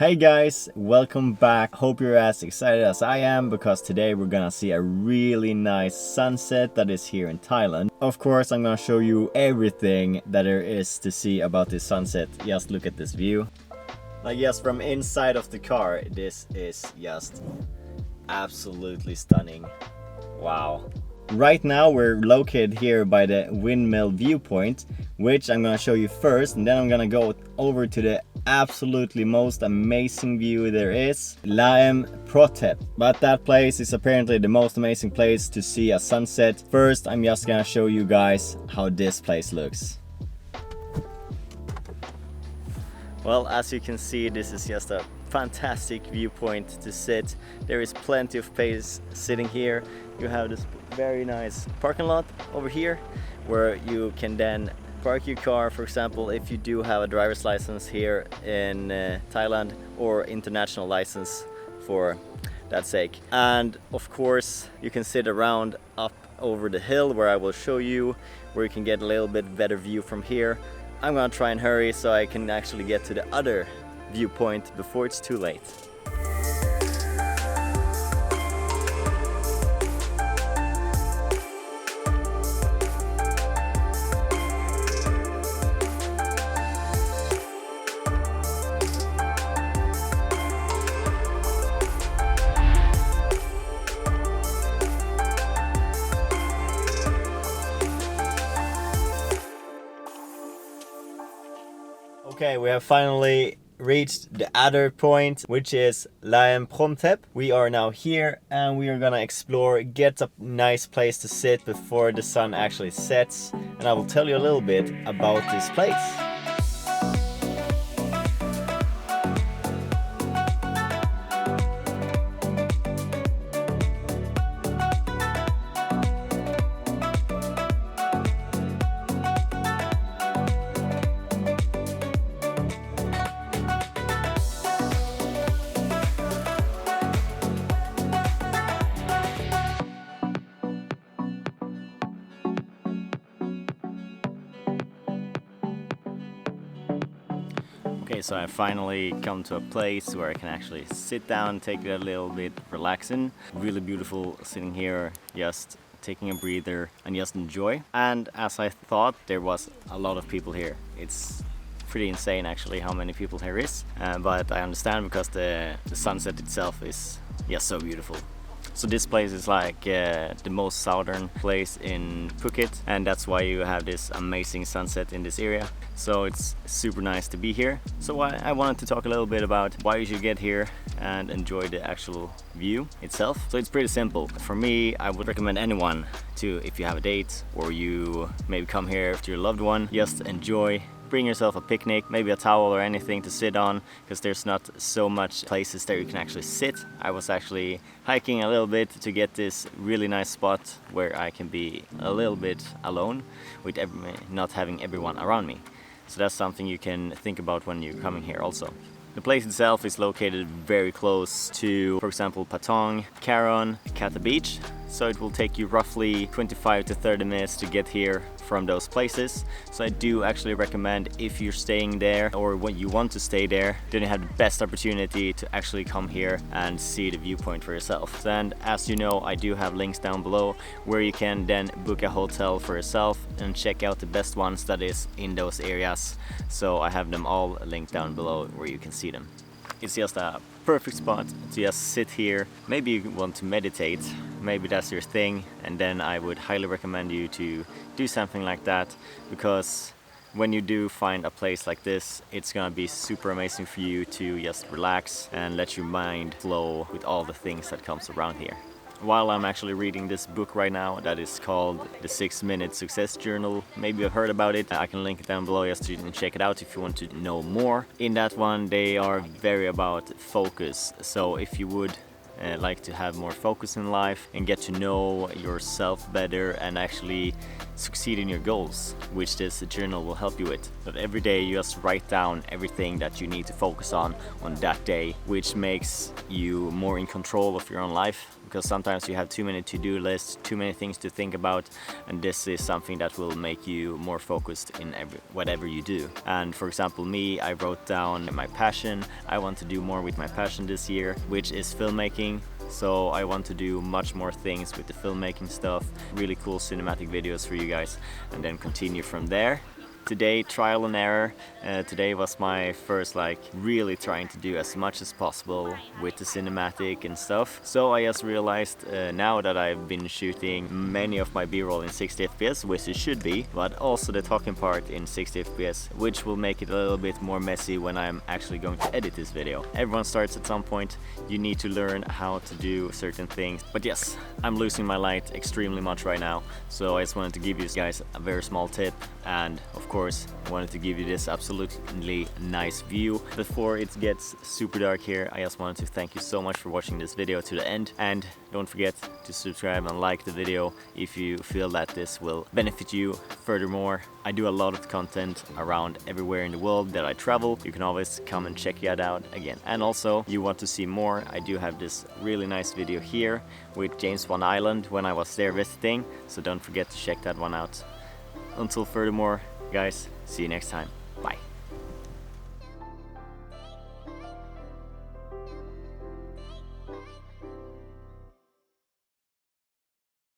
Hey guys, welcome back. Hope you're as excited as I am because today we're gonna see a really nice sunset that is here in Thailand. Of course, I'm gonna show you everything that there is to see about this sunset. Just look at this view. Like just from inside of the car, this is just absolutely stunning. Wow. Right now we're located here by the windmill viewpoint, which I'm gonna show you first, and then I'm gonna go over to the absolutely most amazing view there is, Laem Protep. But that place is apparently the most amazing place to see a sunset. First, I'm just gonna show you guys how this place looks. Well, as you can see, this is just a fantastic viewpoint to sit. There is plenty of space sitting here. You have this very nice parking lot over here where you can then park your car, for example, if you do have a driver's license here in Thailand, or international license for that sake. And of course you can sit around up over the hill where I will show you, where you can get a little bit better view from here. I'm gonna try and hurry so I can actually get to the other viewpoint before it's too late. Okay, we have finally reached the other point, which is Laem Protep. We are now here and we are gonna explore, get a nice place to sit before the sun actually sets, and I will tell you a little bit about this place. Okay, so I finally come to a place where I can actually sit down, take it a little bit relaxing. Really beautiful sitting here, just taking a breather and just enjoy. And as I thought, there was a lot of people here. It's pretty insane actually how many people here is, but I understand because the sunset itself is just so beautiful. So this place is like the most southern place in Phuket, and that's why you have this amazing sunset in this area. So it's super nice to be here. So I wanted to talk a little bit about why you should get here and enjoy the actual view itself. So it's pretty simple. For me, I would recommend anyone to, if you have a date or you maybe come here with your loved one, just enjoy. Bring yourself a picnic, maybe a towel or anything to sit on, because there's not so much places that you can actually sit. I was actually hiking a little bit to get this really nice spot where I can be a little bit alone with not having everyone around me. So that's something you can think about when you're coming here also. The place itself is located very close to, for example, Patong, Karon, Kata Beach. So it will take you roughly 25 to 30 minutes to get here from those places. So I do actually recommend, if you're staying there or when you want to stay there, then you have the best opportunity to actually come here and see the viewpoint for yourself. And as you know, I do have links down below where you can then book a hotel for yourself and check out the best ones that is in those areas. So I have them all linked down below where you can see them. It's just a perfect spot to just sit here. Maybe you want to meditate, maybe that's your thing, and then I would highly recommend you to do something like that, because when you do find a place like this, it's gonna be super amazing for you to just relax and let your mind flow with all the things that comes around here. While I'm actually reading this book right now that is called The 6-Minute Success Journal. Maybe you've heard about it. I can link it down below just so you can check it out if you want to know more. In that one, they are very about focus. So if you would like to have more focus in life and get to know yourself better and actually succeed in your goals, which this journal will help you with. But every day you just write down everything that you need to focus on that day, which makes you more in control of your own life, because sometimes you have too many to-do lists, too many things to think about, and this is something that will make you more focused in whatever you do. And for example, me, I wrote down my passion. I want to do more with my passion this year, which is filmmaking. So I want to do much more things with the filmmaking stuff, really cool cinematic videos for you guys, and then continue from there. Today, trial and error. Today was my first really trying to do as much as possible with the cinematic and stuff. So I just realized now that I've been shooting many of my B-roll in 60 FPS, which it should be, but also the talking part in 60 FPS, which will make it a little bit more messy when I'm actually going to edit this video. Everyone starts at some point. You need to learn how to do certain things. But yes, I'm losing my light extremely much right now. So I just wanted to give you guys a very small tip, and of course I wanted to give you this absolutely nice view. Before it gets super dark here, I just wanted to thank you so much for watching this video to the end, and don't forget to subscribe and like the video if you feel that this will benefit you. Furthermore, I do a lot of content around everywhere in the world that I travel. You can always come and check it out again. And also, you want to see more, I do have this really nice video here with James Bond Island when I was there visiting, so don't forget to check that one out. Until furthermore, guys, see you next time.